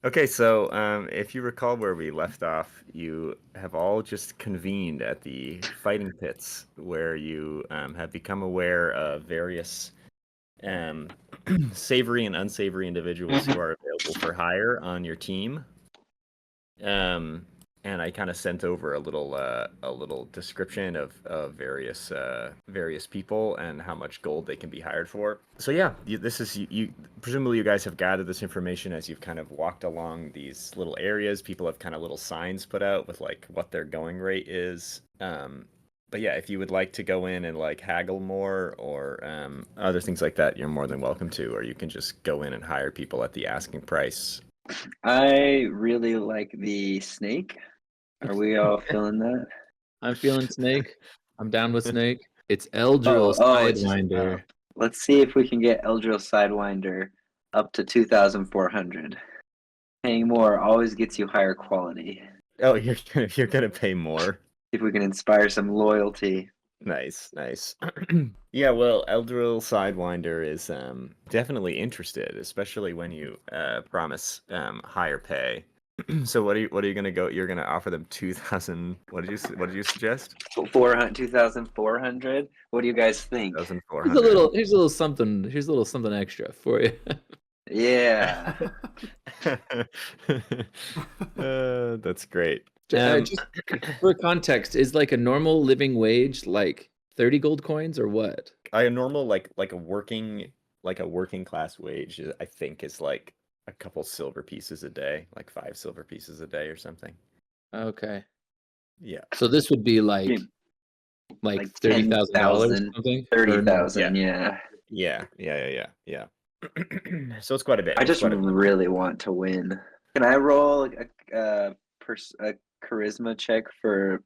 Okay, so if you recall where we left off, you have all just convened at the fighting pits where you have become aware of various um, savory and unsavory individuals who are available for hire on your team. Um, and I kind of sent over a little description of various people and how much gold they can be hired for. So yeah, this is you. Presumably, you guys have gathered this information as you've kind of walked along these little areas. People have kind of little signs put out with like what their going rate is. But yeah, if you would like to go in and like haggle more or other things like that, you're more than welcome to. Or you can just go in and hire people at the asking price. I really like the snake. Are we all feeling that? I'm feeling Snake. I'm down with Snake. It's Eldril It's just Sidewinder. let's see if we can get Eldril Sidewinder up to 2,400. Paying more always gets you higher quality. Oh, you're gonna pay more. If we can inspire some loyalty. Nice. Yeah, well, Eldril Sidewinder is definitely interested, especially when you promise higher pay. So what are you gonna go? You're gonna offer them 2,000. What did you suggest? 2,400. What do you guys think? 2,400. Here's a little something. Here's a little something extra for you. Yeah. That's great. Just for context, is like a normal living wage like 30 gold coins or what? A normal like a working class wage, I think, is like a couple silver pieces a day, like 5 silver pieces a day or something. Okay. Yeah. So this would be like $30,000 something? 30,000, yeah. Yeah. So it's quite a bit. I just really want to win. Can I roll a charisma check to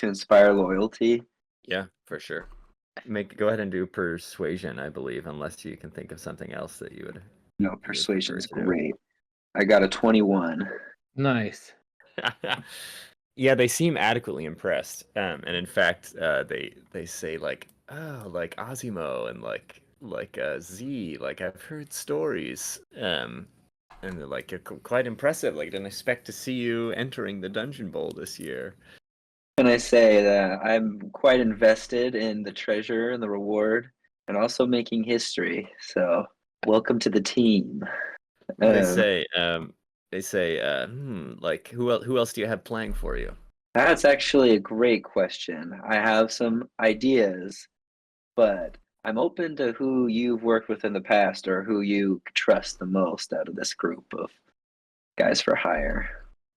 inspire loyalty? Yeah, for sure. Go ahead and do persuasion, I believe, unless you can think of something else that you would. No, persuasion's great. I got a 21. Nice. Yeah, they seem adequately impressed. And in fact, they say like, oh, like Osimo and like Z, like I've heard stories. And they're like, you're quite impressive. Like, didn't expect to see you entering the Dungeon Bowl this year. Can I say that I'm quite invested in the treasure and the reward, and also making history. So, welcome to the team. They say, like, who else do you have playing for you? That's actually a great question. I have some ideas, but I'm open to who you've worked with in the past or who you trust the most out of this group of guys for hire.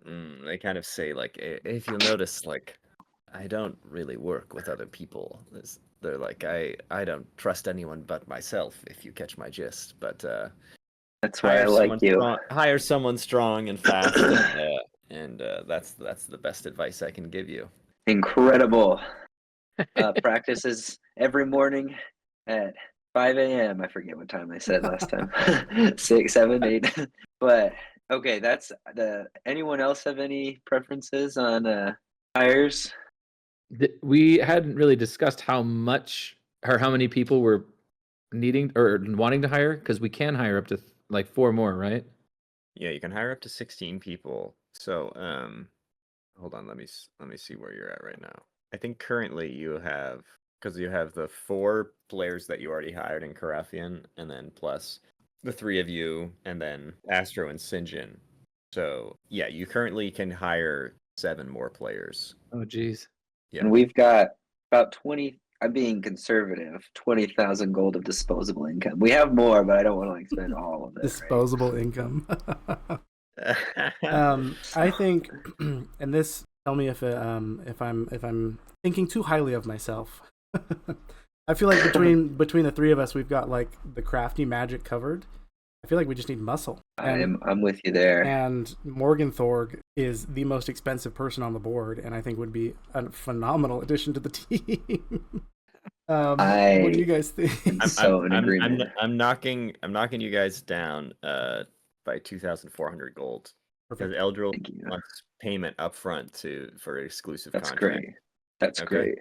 They kind of say like, if you'll notice, like, I don't really work with other people. They're like, I don't trust anyone but myself, if you catch my gist. But that's why I like you. Hire someone strong and fast, and that's the best advice I can give you. Incredible. Practices every morning at 5 a.m. I forget what time I said last time. 6, 7, 8. But okay, that's anyone else have any preferences on hires? We hadn't really discussed how much or how many people we're needing or wanting to hire, because we can hire up to like 4 more, right? Yeah, you can hire up to 16 people. So, hold on, let me see where you're at right now. I think currently you have, because you have the 4 players that you already hired in Carathian, and then plus the 3 of you, and then Astro and Sinjin. So yeah, you currently can hire 7 more players. Oh, geez. Yeah. And we've got about 20. I'm being conservative. 20,000 gold of disposable income. We have more, but I don't want to like spend all of it. Disposable income. I think, and this, tell me if I'm thinking too highly of myself. I feel like between the 3 of us, we've got like the crafty magic covered. I feel like we just need muscle. I'm with you there. And Morgan Thorg is the most expensive person on the board, and I think would be a phenomenal addition to the team. What do you guys think? In agreement. I'm knocking you guys down by 2,400 gold. Because Eldril wants payment up front for exclusive contract. Great. That's great.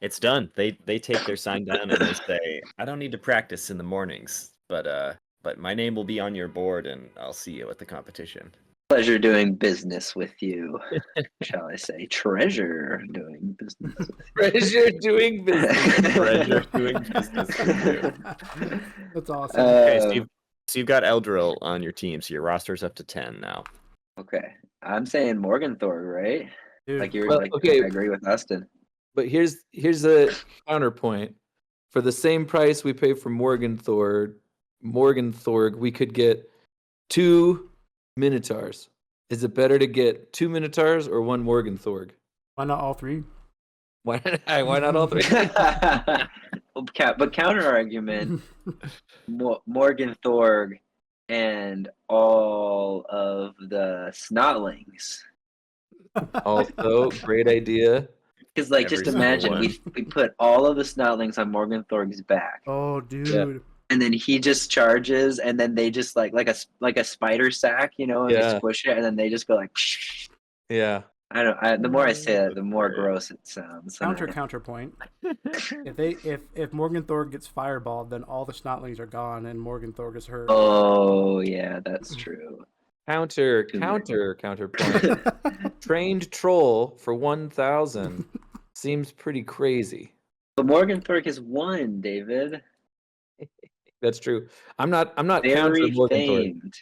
It's done. They take their sign down and they say, I don't need to practice in the mornings, but but my name will be on your board, and I'll see you at the competition. Pleasure doing business with you. Shall I say treasure doing business with Treasure doing business. you. Treasure doing business with you. That's awesome. Okay, so you've got Eldril on your team, so your roster's up to 10 now. Okay. I'm saying Morgenthor, right? Dude, Like you're Well, like okay. I agree with Austin. But here's a counterpoint. For the same price we pay for Morgenthorg, we could get 2 Minotaurs. Is it better to get 2 Minotaurs or 1 Morgenthorg? why not all three? Why not all 3? But counter argument, Morgenthorg and all of the Snotlings. Also, great idea. Because like Every just single imagine one. we put all of the Snotlings on Morgenthorg's back. Oh, dude. And then he just charges, and then they just like a spider sack, and they Yeah. squish it, and then they just go like. Yeah. The more I say that, the more Great. gross it sounds. and Counterpoint. If Morgenthor gets fireballed, then all the Snotlings are gone and Morgenthor is hurt. Oh yeah, that's true. Counterpoint. Trained troll for 1,000 seems pretty crazy. But Morgenthor has won, David. That's true. I'm not counter Very Morgenthorg. famed.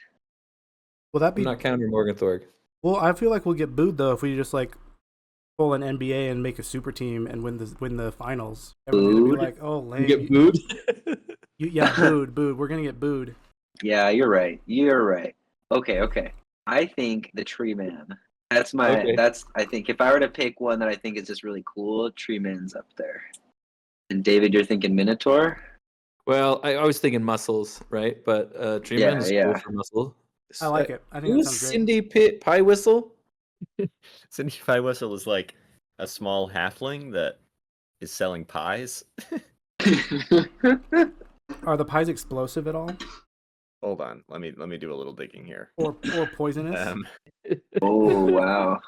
Will that I'm be? not counter Morgenthorg. Well, I feel like we'll get booed though if we just like pull an NBA and make a super team and win the finals. Everyone's gonna Booed? be like, "Oh, lame." You get booed? Booed. We're gonna get booed. Yeah, you're right. Okay. I think the Tree Man. That's my. Okay. I think if I were to pick one that I think is just really cool, Tree Man's up there. And David, you're thinking Minotaur. Well, I was thinking muscles, right? But Dreamman is cool for muscle. I like it. I think that Who's sounds great. Cindy Pie Whistle? Cindy Pie Whistle is like a small halfling that is selling pies. Are the pies explosive at all, Hold on, let me do a little digging here. or poisonous? Oh wow.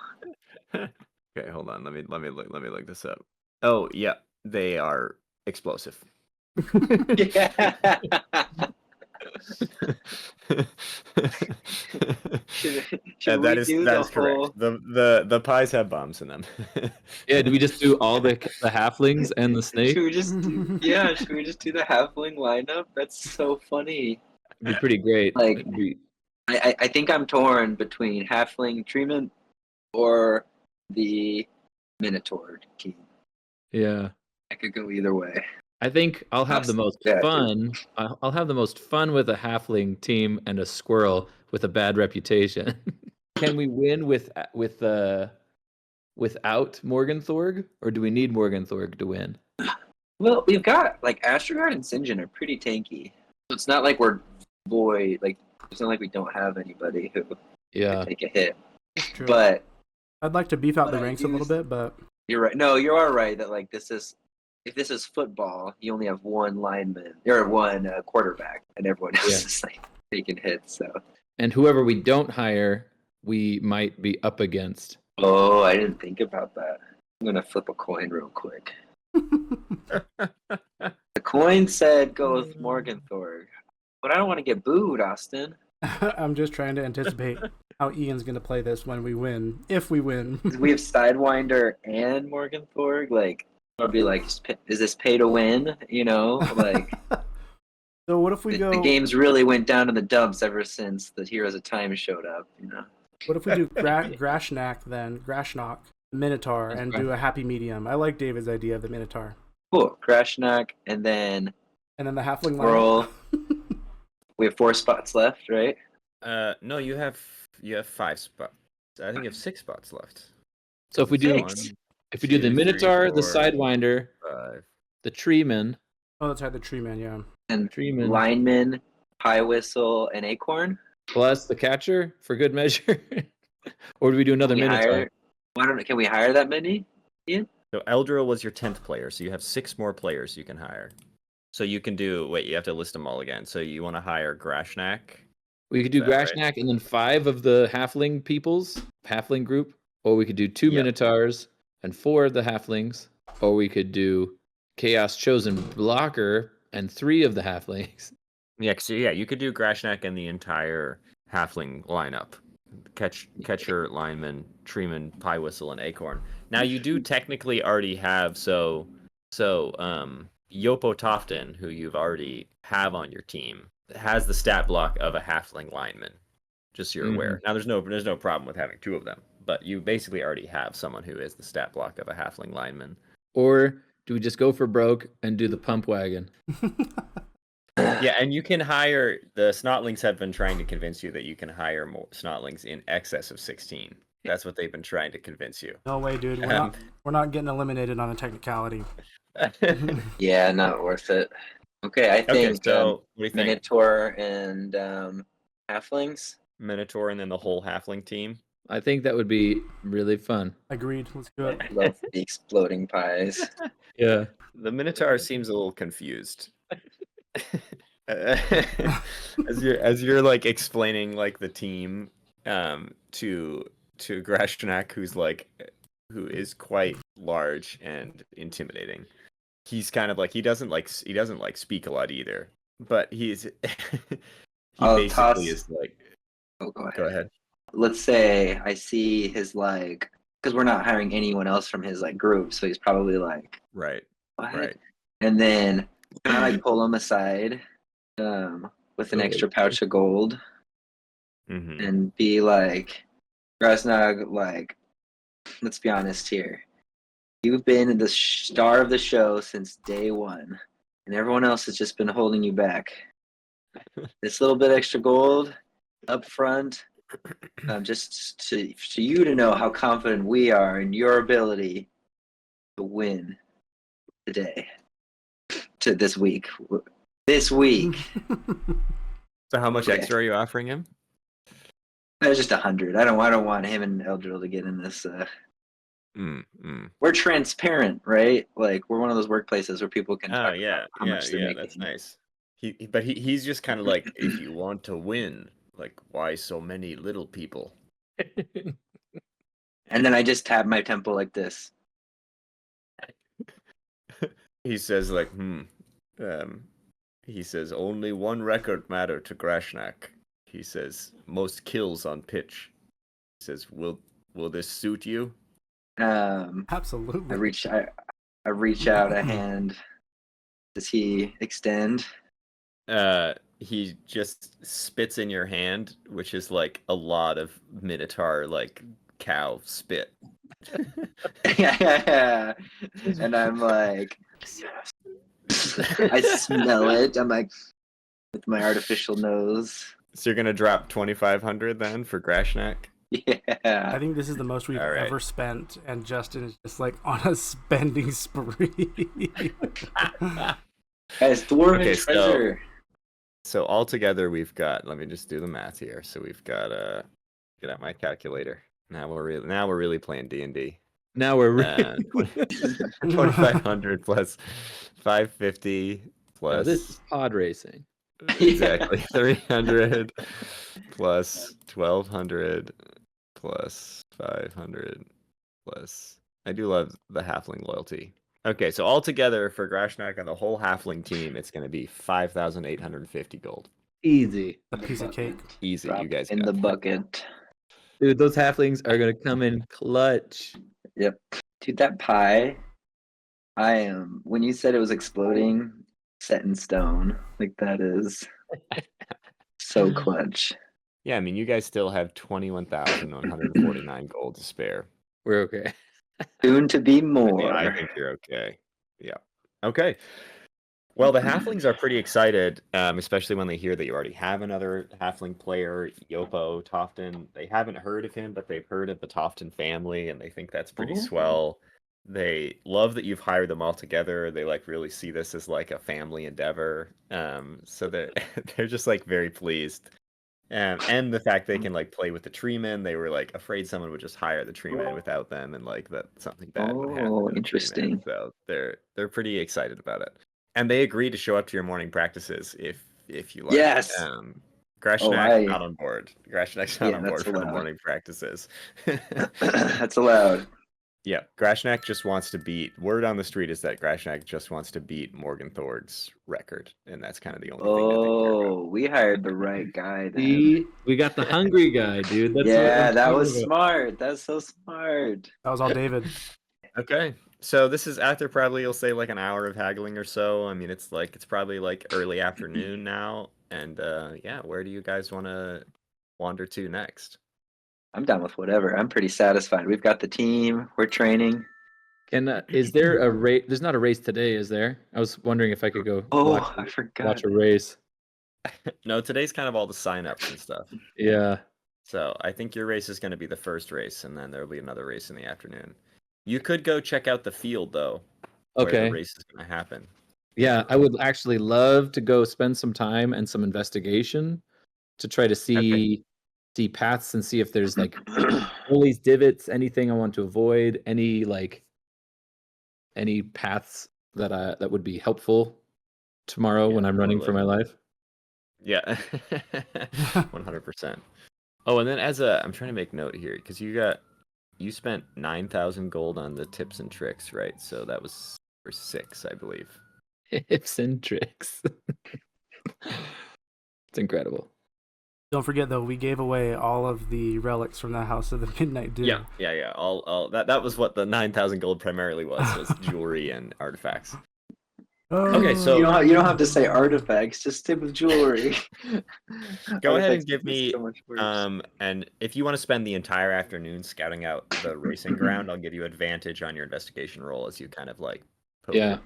Okay, hold on. Let me look this up. Oh yeah, they are explosive. Yeah. Should that we is do that the is correct. whole- The pies have bombs in them. Yeah, do we just do all the halflings and the snake? Should we just do the halfling lineup? That's so funny. It'd be pretty great. Like- It'd be- I think I'm torn between halfling treatment or the Minotaur team. yeah. I could go either way. I think I'll have the most Yeah, fun. I'll have the most fun with a halfling team and a squirrel with a bad reputation. Can we win without Morgenthorg, or do we need Morgenthorg to win? Well, we've got like Astrogard and Sinjin are pretty tanky. So it's not like we're void. Like it's not like we don't have anybody who Yeah. can take a hit. That's true. But I'd like to beef out the but I ranks a little use- bit, but you're right. No, you are right that like if this is football, you only have one lineman or one quarterback, and everyone else is like taking hits. So. And whoever we don't hire, we might be up against. Oh, I didn't think about that. I'm gonna flip a coin real quick. The coin said go with Morgenthorg, but I don't want to get booed, Austin. I'm just trying to anticipate how Ian's gonna play this when we win, if we win. We have Sidewinder and Morgenthorg. Like, I'll be like, is this pay to win? Like. So what if we go? The games really went down in the dumps ever since the Heroes of Time showed up. What if we do Grashnak, Minotaur, and do a happy medium? I like David's idea of the Minotaur. Cool. Krashnak, and then And then the halfling Brawl. line. We have 4 spots left, right? No, you have 5 spots. I think you have 6 spots left. So if we do Six. if we do the 2, 3, Minotaur, the 4, Sidewinder, 5. the Treeman, Oh, that's right, the tree man. Yeah. And Treeman Lineman, Pie Whistle, and Acorn. plus the catcher for good measure, or do we do another Can we Minotaur? hire- I don't know. Can we hire that many? So Eldril was your 10th player, so you have 6 more players you can hire. So you can do. Wait, you have to list them all again. So you want to hire Grashnak? We could do Is that right? Grashnak and then 5 of the halfling group, or we could do 2 Yep. Minotaurs and 4 of the halflings, or we could do Chaos Chosen Blocker and 3 of the halflings. Yeah, you could do Grashnak and the entire halfling lineup. Catcher, lineman, treeman, pie whistle, and acorn. Now you do technically already have Yopo Tofton, who you've already have on your team, has the stat block of a halfling lineman. Just so you're aware. Now there's no problem with having two of them, but you basically already have someone who is the stat block of a halfling lineman. Or do we just go for broke and do the pump wagon? Yeah, and you can hire the Snotlings have been trying to convince you that you can hire more Snotlings in excess of 16. That's what they've been trying to convince you. No way, dude. We're not getting eliminated on a technicality. Yeah, not worth it. Okay, I think so what do you think? Minotaur and halflings. Minotaur and then the whole halfling team. I think that would be really fun. Agreed. Let's do it. Love the exploding pies. Yeah. The Minotaur seems a little confused. as you're like explaining like the team to Grashnak, who is quite large and intimidating. He's kind of like he doesn't speak a lot either, but he's is like. Oh, go ahead. Let's say I see his like, because we're not hiring anyone else from his like group, so he's probably like, right, what? right. And then can I like pull him aside, with an extra pouch of gold, and be like, Grasnog, like, let's be honest here. You've been the star of the show since day one, and everyone else has just been holding you back. This little bit extra gold up front, just to you to know how confident we are in your ability to win today, to this week. This week. So how much extra are you offering him? That's just 100. I don't want him and Eldril to get in this. We're transparent, right? Like we're one of those workplaces where people can talk about how much they're making. That's nice. He's just kind of like, if you want to win, like why so many little people? And then I just tap my temple like this. He says like, he says only one record matter to Grashnak. He says most kills on pitch. He says, will this suit you? Absolutely. I reach out a hand. Does he extend? He just spits in your hand, which is like a lot of Minotaur like cow spit. Yeah. And I'm like, I smell it. I'm like, with my artificial nose. So you're gonna drop 2,500 then for Grashnak? Yeah. I think this is the most we've ever spent, and Justin is just like on a spending spree. Guys, dwarven treasure. So altogether we've got, let me just do the math here. So we've got get out my calculator. Now we're really playing D&D. Now we're really 2,500 plus 550 plus this is pod racing. Exactly. 300 plus 1,200 plus 500 plus. I do love the halfling loyalty. Okay, so altogether for Grashnak and the whole halfling team, it's going to be 5,850 gold. Easy. A piece of cake. Easy, Drop you guys in got the that. bucket. Dude, those halflings are gonna come in clutch. Yep. Dude, that pie, when you said it was exploding, set in stone. Like that is so clutch. Yeah, I mean, you guys still have 21,149 gold to spare. We're okay. Soon to be more. I think you're okay. Yeah. Okay. Well, the halflings are pretty excited, especially when they hear that you already have another halfling player, Yopo Tofton. They haven't heard of him, but they've heard of the Tofton family, and they think that's pretty swell. They love that you've hired them all together. They like really see this as like a family endeavor. So they're just like very pleased. And the fact they can like play with the treemen. They were like afraid someone would just hire the treemen without them, and like that something bad would happen. Oh, to the interesting. treemen. So they're pretty excited about it. And they agree to show up to your morning practices if you like. Yes. Grashnak not on board. Grashnak's not on board for the allowed. morning practices. That's allowed. Yeah, Grashnak just wants to beat. Word on the street is that Grashnak just wants to beat Morgan Thorg's record, and that's kind of the only thing that they care about. Oh, we hired the right guy then. See, we got the hungry guy, dude. That's what Yeah, I'm that talking was about. smart. That's so smart. That was all David. Okay, so this is after probably you'll say like an hour of haggling or so. I mean, it's probably like early afternoon now, and yeah, where do you guys want to wander to next? I'm down with whatever. I'm pretty satisfied. We've got the team. We're training. And is there a race? There's not a race today, is there? I was wondering if I could go Oh, watch, I forgot. watch a race. No, today's kind of all the signups and stuff. Yeah. So I think your race is going to be the first race, and then there'll be another race in the afternoon. You could go check out the field though, where Okay. the race is going to happen. Yeah, I would actually love to go spend some time and some investigation to try to see paths and see if there's like pulleys, divots, anything I want to avoid, any paths that would be helpful tomorrow Yeah, when I'm running for my totally. life. Yeah, 100%. Oh, and then I'm trying to make note here because you spent 9,000 gold on the tips and tricks, right? So that was for 6, I believe. Tips and tricks. It's incredible. Don't forget though, we gave away all of the relics from the House of the Midnight Dew. Yeah. All that was what the 9,000 gold primarily was jewelry and artifacts. Okay, so you don't have to say artifacts. Just stick with jewelry. go ahead and Artifacts give is me so much worse. and if you want to spend the entire afternoon scouting out the racing ground, I'll give you advantage on your investigation roll as you kind of like poke Yeah. it.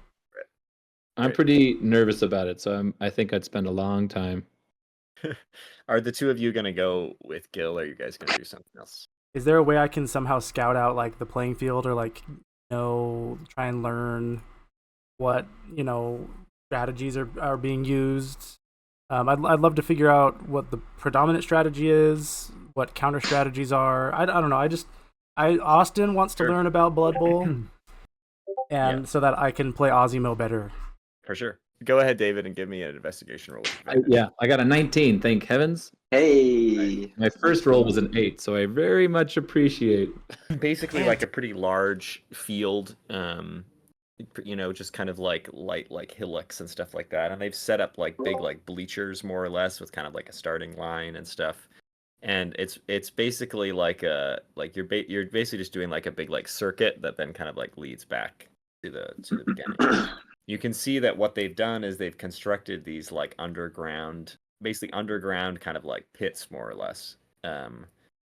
I'm Right. pretty nervous about it, so I think I'd spend a long time. Are the two of you gonna go with Gil, or are you guys gonna do something else? Is there a way I can somehow scout out like the playing field, or like try and learn what strategies are being used? I'd love to figure out what the predominant strategy is, what counter strategies are. I don't know. Austin wants to Sure. learn about Blood Bowl, and so that I can play Ozimo better. For sure. Go ahead, David, and give me an investigation roll. I got a 19, thank heavens. Hey. My first roll was an 8, so I very much appreciate. Basically, like a pretty large field, just kind of like light, like hillocks and stuff like that. And they've set up like big, like bleachers more or less, with kind of like a starting line and stuff. And it's basically like you're basically just doing like a big like circuit that then kind of like leads back to the beginning. You can see that what they've done is they've constructed these like underground kind of like pits more or less,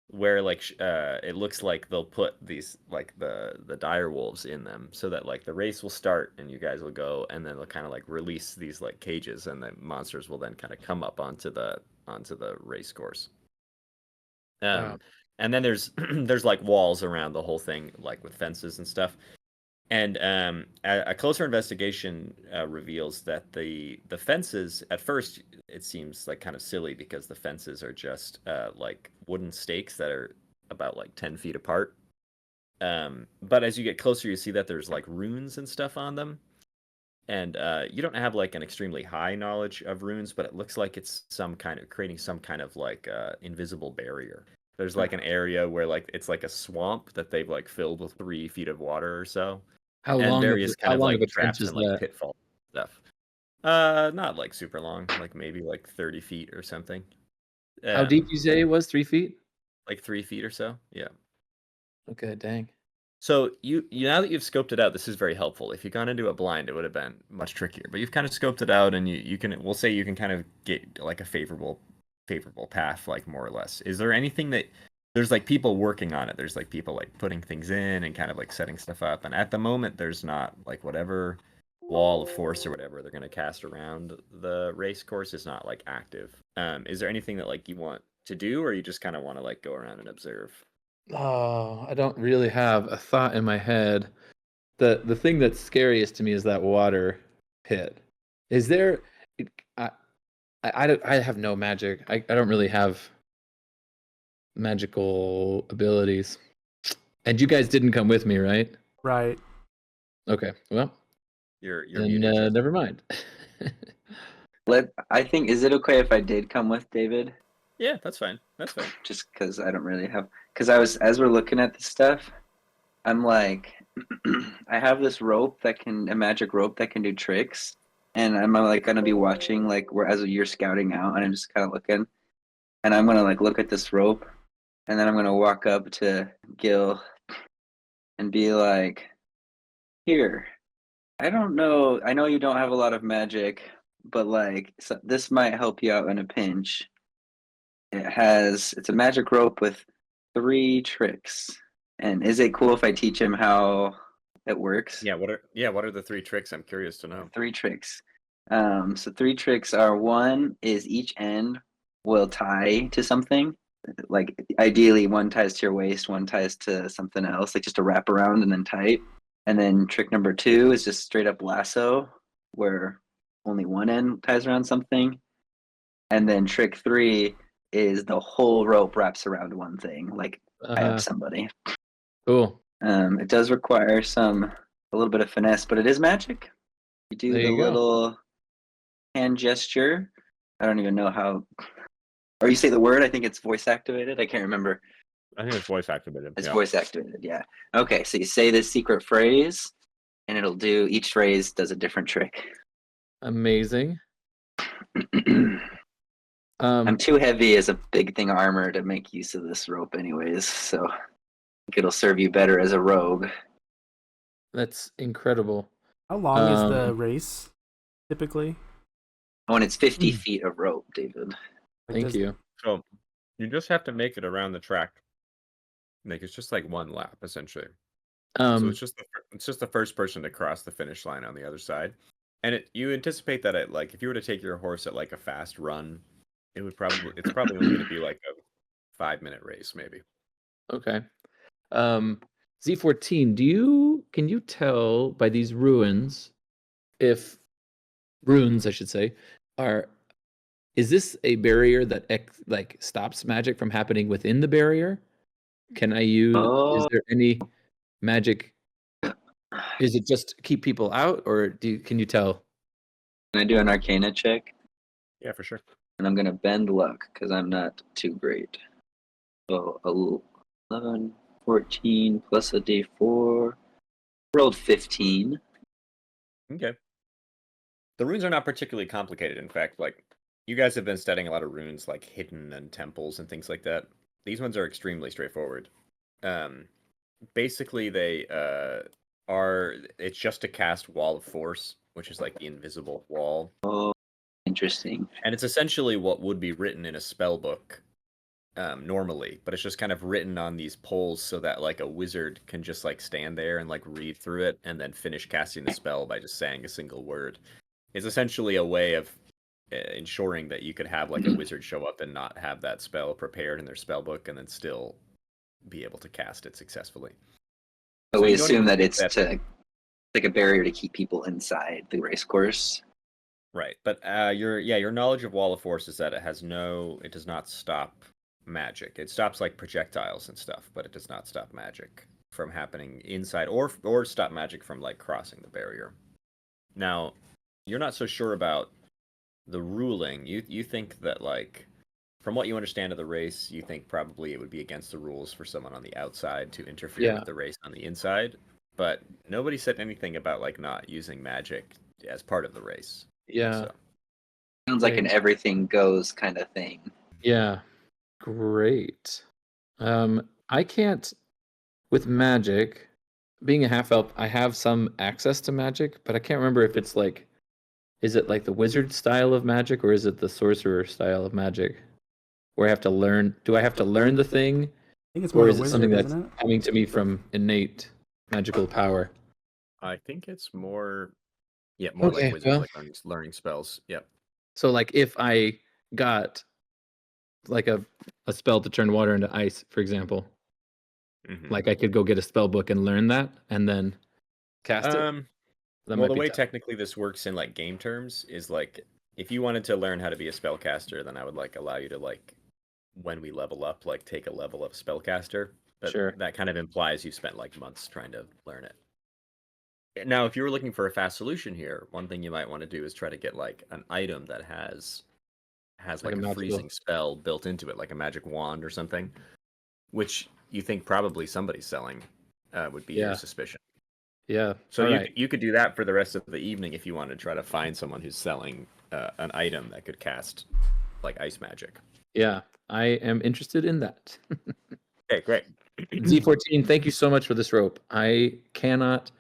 where like it looks like they'll put these like the dire wolves in them, so that like the race will start and you guys will go, and then they'll kind of like release these like cages, and the monsters will then kind of come up onto the race course. Wow. And then there's there's like walls around the whole thing, like with fences and stuff. And a closer investigation reveals that the fences, at first, it seems like kind of silly because the fences are just like wooden stakes that are about like 10 feet apart. But as you get closer, you see that there's like runes and stuff on them. And you don't have like an extremely high knowledge of runes, but it looks like it's creating some kind of like invisible barrier. There's like an area where like it's like a swamp that they've like filled with 3 feet of water or so. How And long various kind of of like a traps trench is and like that? pitfall stuff. Not like super long, like maybe like 30 feet or something. How deep you say it was? 3 feet? Like 3 feet or so. Yeah. Okay, dang. So you now that you've scoped it out, this is very helpful. If you'd gone into a blind, it would have been much trickier. But you've kind of scoped it out, and we'll say you can kind of get like a favorable path, like more or less. Is there anything that there's like people working on it? There's like people like putting things in and kind of like setting stuff up. And at the moment, there's not like whatever wall of force or whatever they're going to cast around the race course is not like active. Is there anything that like you want to do, or you just kind of want to like go around and observe? Oh, I don't really have a thought in my head. The thing that's scariest to me is that water pit. Is there? I have no magic. I don't really have magical abilities. And you guys didn't come with me, right? Right. Okay. Well, You're then muted, Justin. never mind. I think, is it okay if I did come with David? Yeah, that's fine. That's fine. Just because I don't really have. Because as we're looking at this stuff, I'm like, I have this rope a magic rope that can do tricks, and I'm like gonna be watching like where as you're scouting out, and I'm just kind of looking, and I'm gonna like look at this rope, and then I'm gonna walk up to Gil and be like, "Here, I don't know. I know you don't have a lot of magic, but like this might help you out in a pinch. It's a magic rope with 3 tricks. And is it cool if I teach him how it works? What are the 3 tricks? I'm curious to know. 3 tricks. So 3 tricks are, one is each end will tie to something. Like ideally one ties to your waist, one ties to something else, like just a wrap around and then tight. And then trick number 2 is just straight up lasso, where only one end ties around something. And then trick 3 is the whole rope wraps around one thing, like tie up somebody. Cool. It does require a little bit of finesse, but it is magic. You do There the you go. little hand gesture. I don't even know how. Or you say the word. I think it's voice activated. I can't remember. I think it's voice activated. It's voice activated. Yeah. Okay. So you say this secret phrase, and each phrase does a different trick. Amazing. I'm too heavy as a big thing of armor to make use of this rope, anyways. So I think it'll serve you better as a rogue. That's incredible. How long is the race typically? Oh, and it's 50 feet of rope, David. Thank you. So you just have to make it around the track. Like it's just like one lap essentially. So it's just the first person to cross the finish line on the other side. And you anticipate that if you were to take your horse at like a fast run, it's probably only going to be like a 5-minute race maybe. Okay. Z14, can you tell by these runes I should say, is this a barrier that stops magic from happening within the barrier? Can I use is there any magic? Is it just keep people out, or can you tell? Can I do an Arcana check? Yeah, for sure. And I'm gonna bend luck because I'm not too great. So 11, 14 plus a D4. Rolled 15. Okay. The runes are not particularly complicated. In fact, like you guys have been studying a lot of runes like hidden and temples and things like that. These ones are extremely straightforward. Basically they it's just to cast Wall of Force, which is like the invisible wall. Oh, interesting. And it's essentially what would be written in a spell book normally, but it's just kind of written on these poles so that like a wizard can just like stand there and like read through it and then finish casting the spell by just saying a single word. It's essentially a way of ensuring that you could have like a wizard show up and not have that spell prepared in their spell book and then still be able to cast it successfully. So we assume that it's like a barrier to keep people inside the race course. Right, but your knowledge of Wall of Force is that it does not stop magic. It stops like projectiles and stuff, but it does not stop magic from happening inside or stop magic from like crossing the barrier. Now, you're not so sure about the ruling. You think that like from what you understand of the race, you think probably it would be against the rules for someone on the outside to interfere with the race on the inside, but nobody said anything about like not using magic as part of the race. Yeah. So. Sounds like an everything goes kind of thing. Yeah. Great. I can't with magic, being a half elf, I have some access to magic, but I can't remember if it's like is it like the wizard style of magic or is it the sorcerer style of magic? Where I have to learn do I have to learn the thing? I think it's more or the is it wizard, something that's isn't it? coming to me from innate magical power? I think it's more like wizard, like learning spells. Yep. So like if I got like a spell to turn water into ice, for example, like I could go get a spell book and learn that and then cast it. Well, the way technically this works in like game terms is like if you wanted to learn how to be a spellcaster, then I would like allow you to like when we level up, like take a level of spellcaster. But that kind of implies you spent like months trying to learn it. Now, if you were looking for a fast solution here, one thing you might want to do is try to get like an item that has like a freezing spell built into it, like a magic wand or something, which you think probably somebody's selling. would be Yeah. your suspicion. Yeah. So All you right. you could do that for the rest of the evening if you want to try to find someone who's selling an item that could cast like ice magic. Yeah, I am interested in that. Okay, great. Z14, thank you so much for this rope. I cannot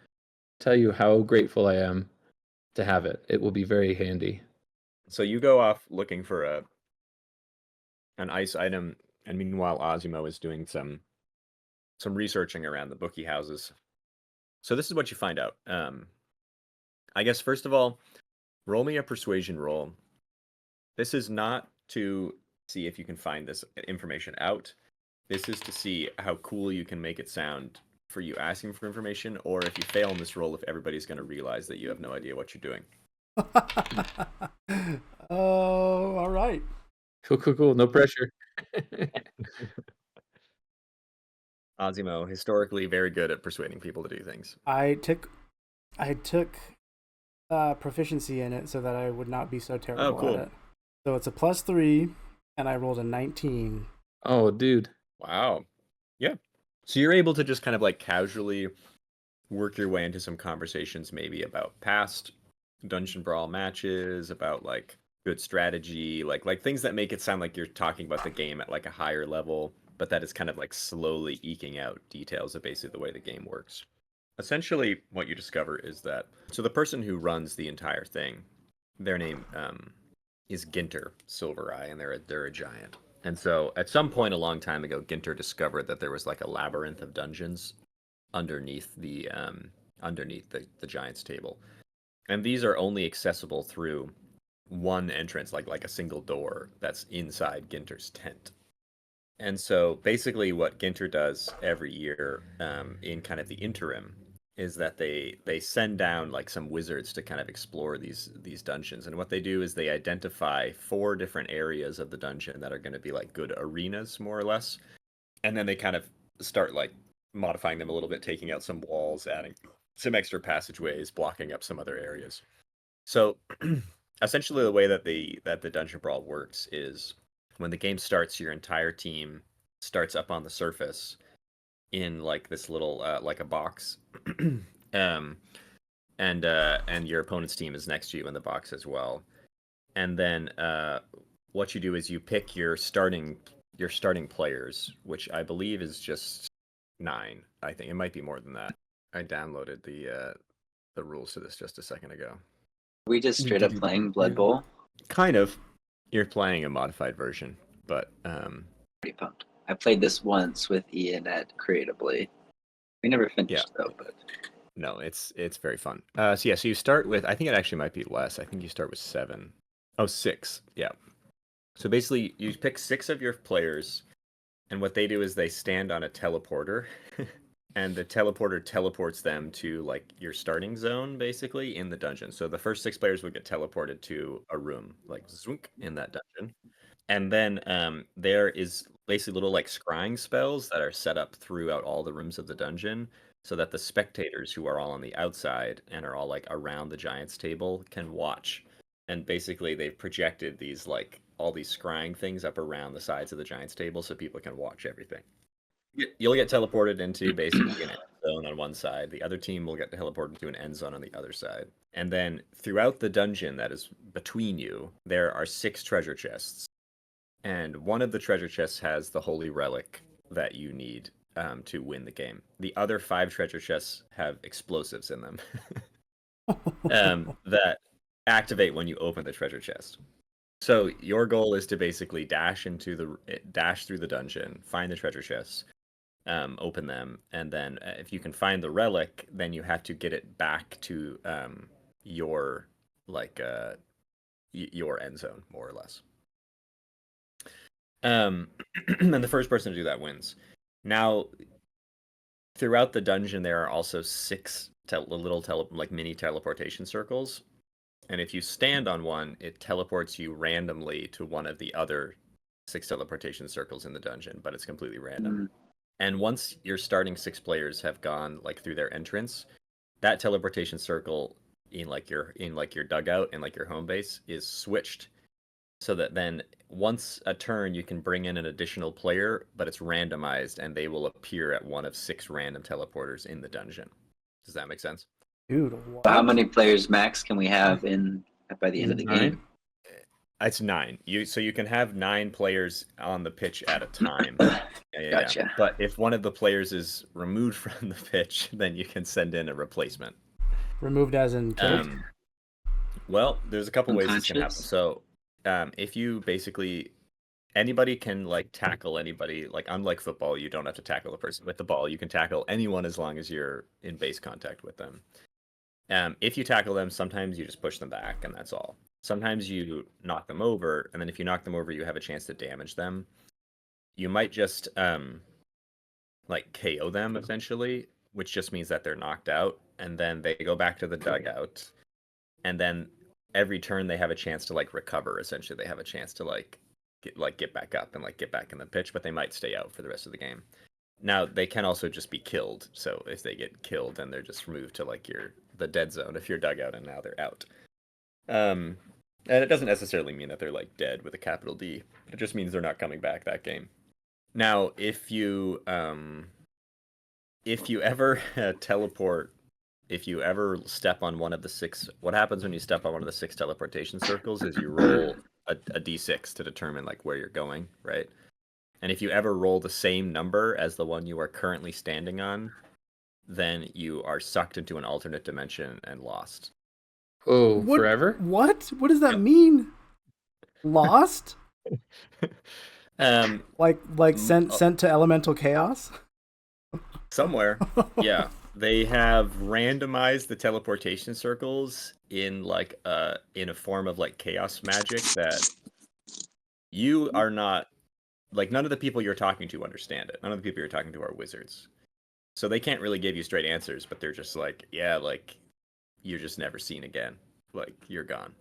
tell you how grateful I am to have it. It will be very handy. So you go off looking for an ice item, and meanwhile Osimo is doing some researching around the bookie houses. So this is what you find out. I guess first of all, roll me a persuasion roll. This is not to see if you can find this information out. This is to see how cool you can make it sound for you asking for information, or if you fail in this roll, if everybody's going to realize that you have no idea what you're doing. Oh, all right. Cool. No pressure. Osimo, historically very good at persuading people to do things. I took proficiency in it so that I would not be so terrible cool. at it. So it's a +3, and I rolled a 19. Oh, dude. Wow. Yeah. So you're able to just kind of like casually work your way into some conversations, maybe about past Dungeon Brawl matches, about like good strategy, like things that make it sound like you're talking about the game at like a higher level, but that is kind of like slowly eking out details of basically the way the game works. Essentially, what you discover is that so the person who runs the entire thing, their name is Ginter Silvereye, and they're a giant. And so at some point a long time ago, Ginter discovered that there was like a labyrinth of dungeons underneath the giant's table. And these are only accessible through one entrance, like a single door that's inside Ginter's tent. And so basically what Ginter does every year in kind of the interim is that they send down like some wizards to kind of explore these dungeons. And what they do is they identify 4 different areas of the dungeon that are going to be like good arenas, more or less. And then they kind of start like modifying them a little bit, taking out some walls, adding some extra passageways, blocking up some other areas. So essentially the way that the Dungeon Brawl works is when the game starts, your entire team starts up on the surface in like this little like a box. And your opponent's team is next to you in the box as well. And then what you do is you pick your starting players, which I believe is just 9. I think it might be more than that. I downloaded the rules to this just a second ago. We just straight up playing Blood Bowl. Kind of. You're playing a modified version, but Pretty pumped. I played this once with Ian at Creatively. We never finished though, but no, it's very fun. So you start with, I think it actually might be less. I think you start with 7. Oh, 6. Yeah. So basically you pick 6 of your players, and what they do is they stand on a teleporter and the teleporter teleports them to like your starting zone basically in the dungeon. So the first 6 players would get teleported to a room like zoink in that dungeon. And then there is basically little like scrying spells that are set up throughout all the rooms of the dungeon so that the spectators who are all on the outside and are all like around the giant's table can watch. And basically they've projected these like all these scrying things up around the sides of the giant's table so people can watch everything. You'll get teleported into basically an end zone on one side. The other team will get teleported to an end zone on the other side. And then throughout the dungeon that is between you, there are 6 treasure chests. And one of the treasure chests has the holy relic that you need to win the game. The other 5 treasure chests have explosives in them that activate when you open the treasure chest. So your goal is to basically dash through the dungeon, find the treasure chests, open them, and then if you can find the relic, then you have to get it back to your your end zone, more or less. And the first person to do that wins. Now, throughout the dungeon, there are also 6 mini teleportation circles. And if you stand on one, it teleports you randomly to one of the other 6 teleportation circles in the dungeon, but it's completely random. And once your starting 6 players have gone like through their entrance, that teleportation circle in your dugout and like your home base is switched so that then once a turn you can bring in an additional player, but it's randomized and they will appear at one of 6 random teleporters in the dungeon. Does that make sense? Dude, what? How many players max can we have in by the end of the game? It's 9. So you can have 9 players on the pitch at a time. Gotcha. But if one of the players is removed from the pitch, then you can send in a replacement. Removed as in killed? Well, there's a couple ways this can happen. Unconscious? So, if you basically anybody can like tackle anybody, like unlike football, you don't have to tackle a person with the ball. You can tackle anyone as long as you're in base contact with them. If you tackle them, sometimes you just push them back, and that's all. Sometimes you knock them over, and then if you knock them over, you have a chance to damage them. You might just like KO them essentially, which just means that they're knocked out, and then they go back to the dugout, and then every turn they have a chance to like recover. Essentially, they have a chance to get back up and like get back in the pitch, but they might stay out for the rest of the game. Now they can also just be killed. So if they get killed, then they're just moved to like the dead zone if you're dugout, and now they're out. And it doesn't necessarily mean that they're like dead with a capital D. It just means they're not coming back that game. Now, if you ever teleport, if you ever step on one of the 6, what happens when you step on one of the 6 teleportation circles is you roll a d6 to determine like where you're going, right? And if you ever roll the same number as the one you are currently standing on, then you are sucked into an alternate dimension and lost. Oh, What? forever? What? What does that mean? Lost? Like sent to elemental chaos? Somewhere. Yeah. They have randomized the teleportation circles in like in a form of like chaos magic that you are not like, none of the people you're talking to understand it. None of the people you're talking to are wizards. So they can't really give you straight answers, but they're just like, yeah, like you're just never seen again. Like you're gone.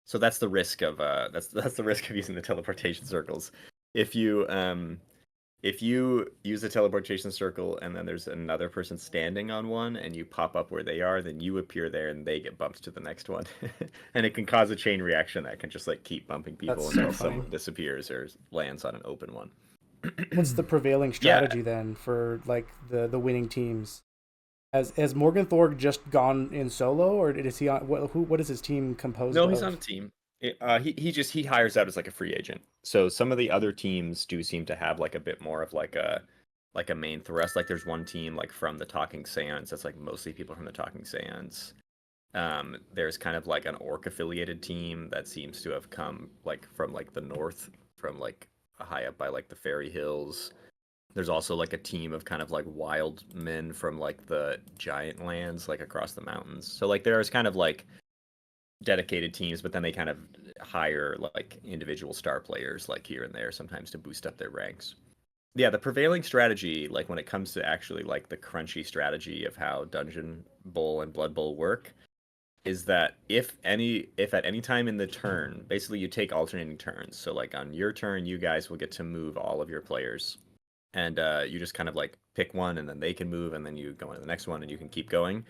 So that's the risk of that's the risk of using the teleportation circles. If you use a teleportation circle and then there's another person standing on one and you pop up where they are, then you appear there and they get bumped to the next one. And it can cause a chain reaction that can just like keep bumping people That's until so funny. someone disappears or lands on an open one. What's the prevailing strategy then for like the winning teams? Has Morgenthorg just gone in solo, or is he on what is his team composed of? No, he's on a team. He hires out as like a free agent. So some of the other teams do seem to have like a bit more of like a main thrust. Like there's one team like from the Talking Sands that's like mostly people from the Talking Sands. There's kind of like an orc affiliated team that seems to have come like from like the north, from like high up by like the Fairy Hills. There's also like a team of kind of like wild men from like the Giant Lands, like across the mountains. So like there's kind of like dedicated teams, but then they kind of hire like individual star players like here and there sometimes to boost up their ranks. Yeah, the prevailing strategy, like when it comes to actually like the crunchy strategy of how Dungeon Bowl and Blood Bowl work, is that if at any time in the turn, basically you take alternating turns. So like on your turn, you guys will get to move all of your players, and you just kind of like pick one, and then they can move, and then you go into the next one, and you can keep going,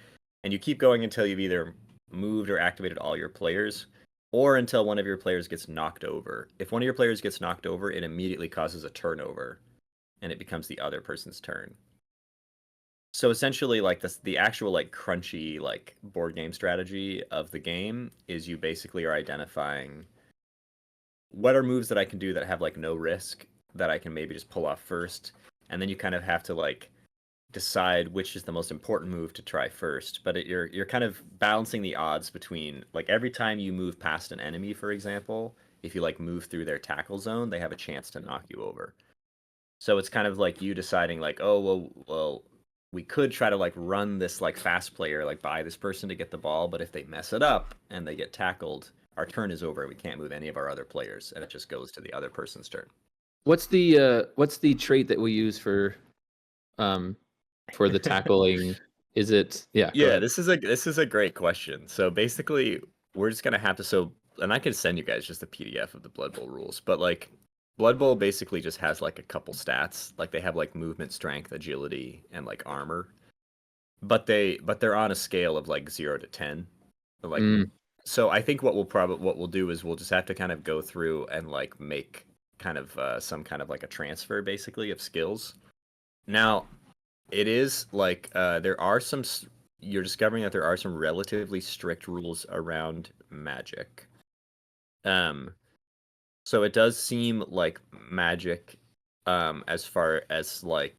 and you keep going until you've either moved or activated all your players, or until one of your players gets knocked over. If one of your players gets knocked over, it immediately causes a turnover, and it becomes the other person's turn. So essentially, like the actual like crunchy like board game strategy of the game is you basically are identifying what are moves that I can do that have like no risk that I can maybe just pull off first, and then you kind of have to like decide which is the most important move to try first. But you're kind of balancing the odds between like every time you move past an enemy, for example, if you like move through their tackle zone, they have a chance to knock you over. So it's kind of like you deciding like, oh well we could try to like run this like fast player like by this person to get the ball, but if they mess it up and they get tackled, our turn is over. We can't move any of our other players, and it just goes to the other person's turn. What's the trait that we use for the tackling? Is it Yeah, this is a great question. So basically, we're just gonna have to and I can send you guys just a PDF of the Blood Bowl rules, but like Blood Bowl basically just has like a couple stats. Like they have like movement, strength, agility, and like armor. But they're on a scale of like 0 to 10. Like So I think what we'll do is we'll just have to kind of go through and like make kind of some kind of like a transfer basically of skills. Now, it is like there are some you're discovering that there are some relatively strict rules around magic. So it does seem like magic, as far as like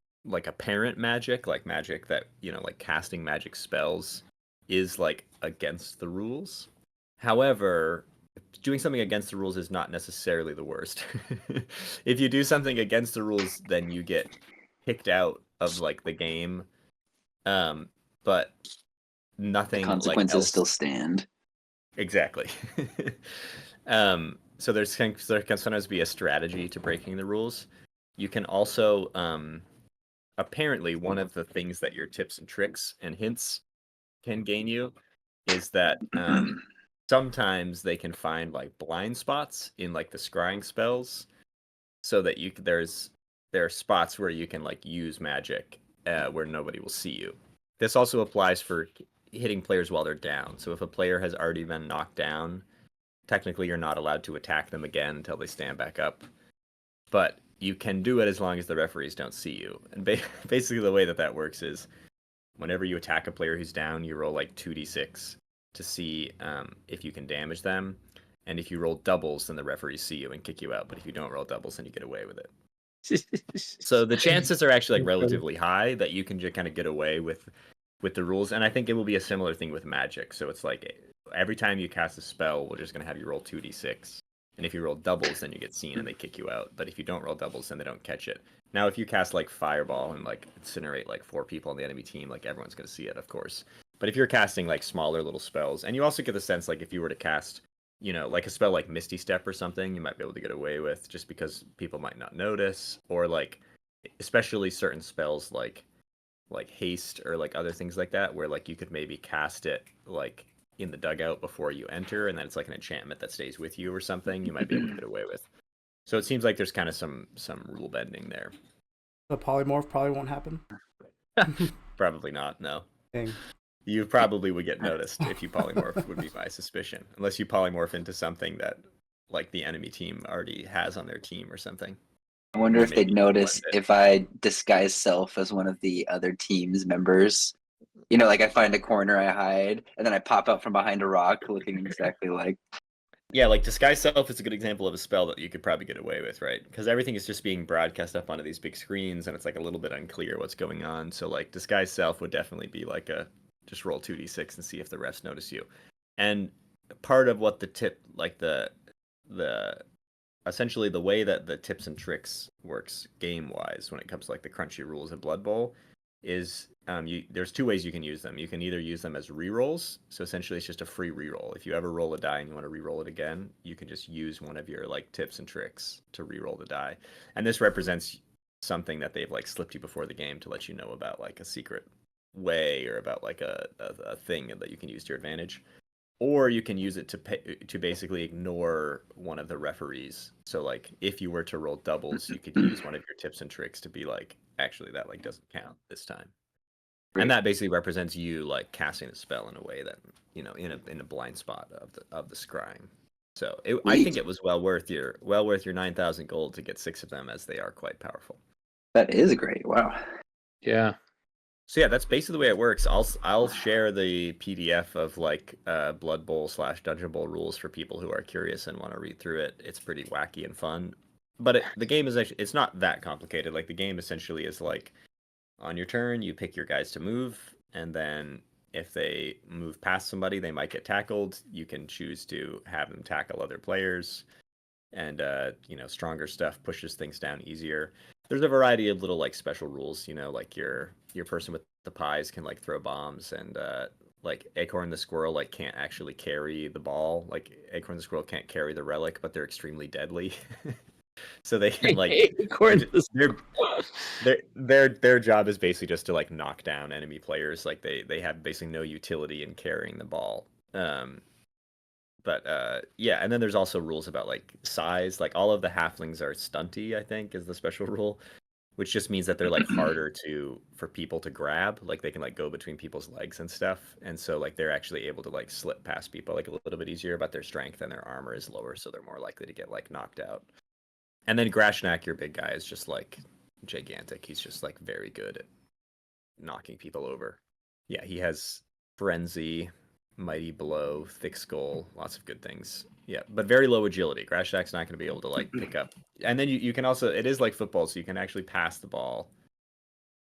apparent magic, like magic that, you know, like casting magic spells is like against the rules. However, doing something against the rules is not necessarily the worst. If you do something against the rules, then you get kicked out of like the game. But The nothing like consequences else. still stand. Exactly. So there can sometimes be a strategy to breaking the rules. You can also, apparently, one of the things that your tips and tricks and hints can gain you is that sometimes they can find like blind spots in like the scrying spells, so that there are spots where you can like use magic where nobody will see you. This also applies for hitting players while they're down. So if a player has already been knocked down, technically you're not allowed to attack them again until they stand back up. But you can do it as long as the referees don't see you. And basically the way that works is whenever you attack a player who's down, you roll like 2d6 to see if you can damage them. And if you roll doubles, then the referees see you and kick you out. But if you don't roll doubles, then you get away with it. So the chances are actually like relatively high that you can just kind of get away with the rules. And I think it will be a similar thing with magic. So it's like every time you cast a spell, we're just going to have you roll 2d6. And if you roll doubles, then you get seen and they kick you out. But if you don't roll doubles, then they don't catch it. Now, if you cast like Fireball and like incinerate like 4 people on the enemy team, like everyone's going to see it, of course. But if you're casting like smaller little spells, and you also get the sense like if you were to cast, you know, like a spell like Misty Step or something, you might be able to get away with just because people might not notice. Or like, especially certain spells like haste or like other things like that, where like you could maybe cast it like in the dugout before you enter, and then it's like an enchantment that stays with you or something, you might be able to get away with. So it seems like there's kind of some rule bending there. The polymorph probably won't happen. Probably not, no. Dang. You probably would get noticed if you polymorph, would be my suspicion. Unless you polymorph into something that like the enemy team already has on their team or something. I wonder if they'd Maybe notice blend it. if I disguise self as one of the other team's members. You know, like I find a corner, I hide, and then I pop out from behind a rock looking exactly like. Yeah, like Disguise Self is a good example of a spell that you could probably get away with, right? Because everything is just being broadcast up onto these big screens, and it's like a little bit unclear what's going on. So like Disguise Self would definitely be like a just roll 2d6 and see if the refs notice you. And part of what the tip, like the essentially the way that the tips and tricks works game wise when it comes to like the crunchy rules of Blood Bowl is there's 2 ways you can use them. You can either use them as rerolls, so essentially it's just a free reroll. If you ever roll a die and you want to reroll it again, you can just use one of your like tips and tricks to reroll the die. And this represents something that they've like slipped you before the game to let you know about like a secret way or about like a thing that you can use to your advantage. Or you can use it to basically ignore one of the referees. So like if you were to roll doubles, you could use one of your tips and tricks to be like, actually that like doesn't count this time. Right. And that basically represents you like casting a spell in a way that, you know, in a blind spot of the scrying. So I think it was well worth your 9,000 gold to get 6 of them, as they are quite powerful. That is great. Wow. Yeah. So yeah, that's basically the way it works. I'll share the PDF of like Blood Bowl / Dungeon Bowl rules for people who are curious and want to read through it. It's pretty wacky and fun, but the game is actually, it's not that complicated. Like the game essentially is like, on your turn you pick your guys to move, and then if they move past somebody, they might get tackled. You can choose to have them tackle other players, and you know, stronger stuff pushes things down easier. There's a variety of little like special rules, you know, like your person with the pies can like throw bombs, and like Acorn the squirrel like can't actually carry the ball. Like Acorn the squirrel can't carry the relic, but they're extremely deadly. So they can like their job is basically just to like knock down enemy players. Like they have basically no utility in carrying the ball. But yeah, and then there's also rules about like size. Like all of the halflings are stunty, I think, is the special rule, which just means that they're like harder for people to grab. Like they can like go between people's legs and stuff, and so like they're actually able to like slip past people like a little bit easier. But their strength and their armor is lower, so they're more likely to get like knocked out. And then Grashnak, your big guy, is just like gigantic. He's just like very good at knocking people over. Yeah, he has Frenzy, Mighty Blow, Thick Skull, lots of good things. Yeah, but very low agility. Grashnak's not going to be able to like pick up. And then you can also, it is like football, so you can actually pass the ball.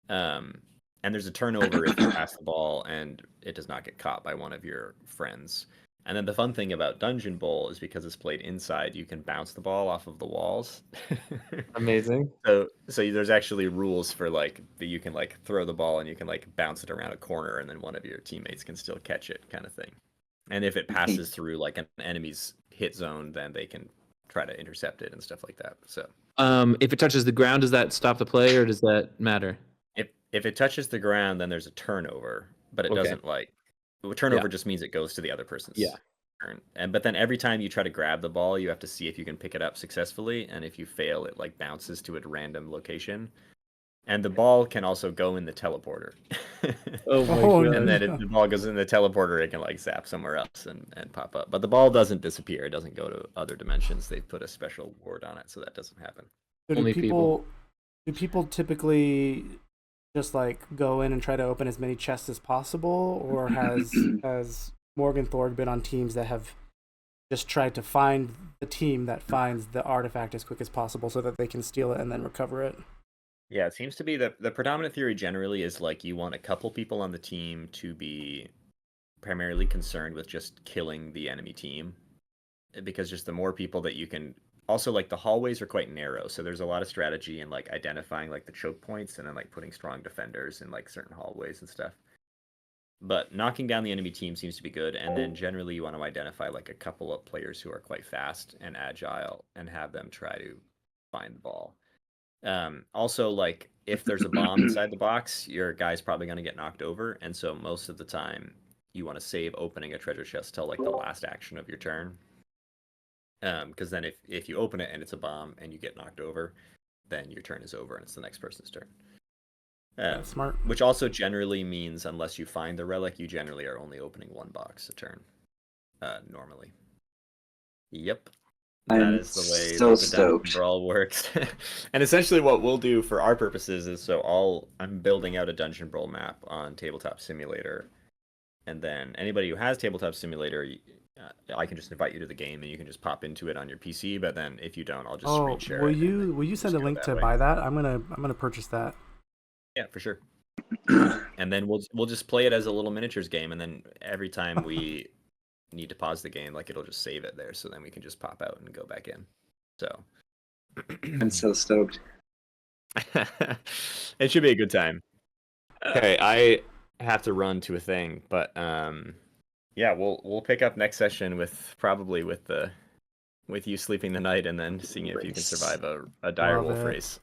And there's a turnover if you pass the ball and it does not get caught by one of your friends. And then the fun thing about Dungeon Bowl is because it's played inside, you can bounce the ball off of the walls. Amazing. So there's actually rules for like that you can like throw the ball and you can like bounce it around a corner and then one of your teammates can still catch it, kind of thing. And if it passes through like an enemy's hit zone, then they can try to intercept it and stuff like that. So if it touches the ground, does that stop the play or does that matter? If it touches the ground, then there's a turnover, but it doesn't like turnover just means it goes to the other person's turn. But then every time you try to grab the ball, you have to see if you can pick it up successfully, and if you fail, it like bounces to a random location. And the ball can also go in the teleporter. Oh my God. And then if the ball goes in the teleporter, it can like zap somewhere else and pop up. But the ball doesn't disappear. It doesn't go to other dimensions. They've put a special ward on it, so that doesn't happen. So Only do people typically just like go in and try to open as many chests as possible, or has Morgan Thorg been on teams that have just tried to find the team that finds the artifact as quick as possible so that they can steal it and then recover it? Yeah, it seems to be the predominant theory generally is like you want a couple people on the team to be primarily concerned with just killing the enemy team, because just the more people that you can. Also, like the hallways are quite narrow, so there's a lot of strategy in like identifying like the choke points and then like putting strong defenders in like certain hallways and stuff. But knocking down the enemy team seems to be good, and then generally you want to identify like a couple of players who are quite fast and agile and have them try to find the ball. Also, like if there's a bomb inside the box, your guy's probably going to get knocked over, and so most of the time you want to save opening a treasure chest till like the last action of your turn. Because then if you open it and it's a bomb and you get knocked over, then your turn is over and it's the next person's turn. That's smart. Which also generally means unless you find the relic, you generally are only opening one box a turn. Normally. Yep. That is the way so the Dungeon Brawl works. And essentially what we'll do for our purposes is I'm building out a Dungeon Brawl map on Tabletop Simulator. And then anybody who has Tabletop Simulator, I can just invite you to the game and you can just pop into it on your PC. But then if you don't, I'll just screen share it. Will you send a link to buy that? I'm gonna purchase that. Yeah, for sure. And then we'll just play it as a little miniatures game, and then every time we need to pause the game, like it'll just save it there, so then we can just pop out and go back in. So I'm so stoked. It should be a good time. Okay, I have to run to a thing, but yeah, we'll pick up next session with you sleeping the night and then seeing if you can survive a dire wolf race.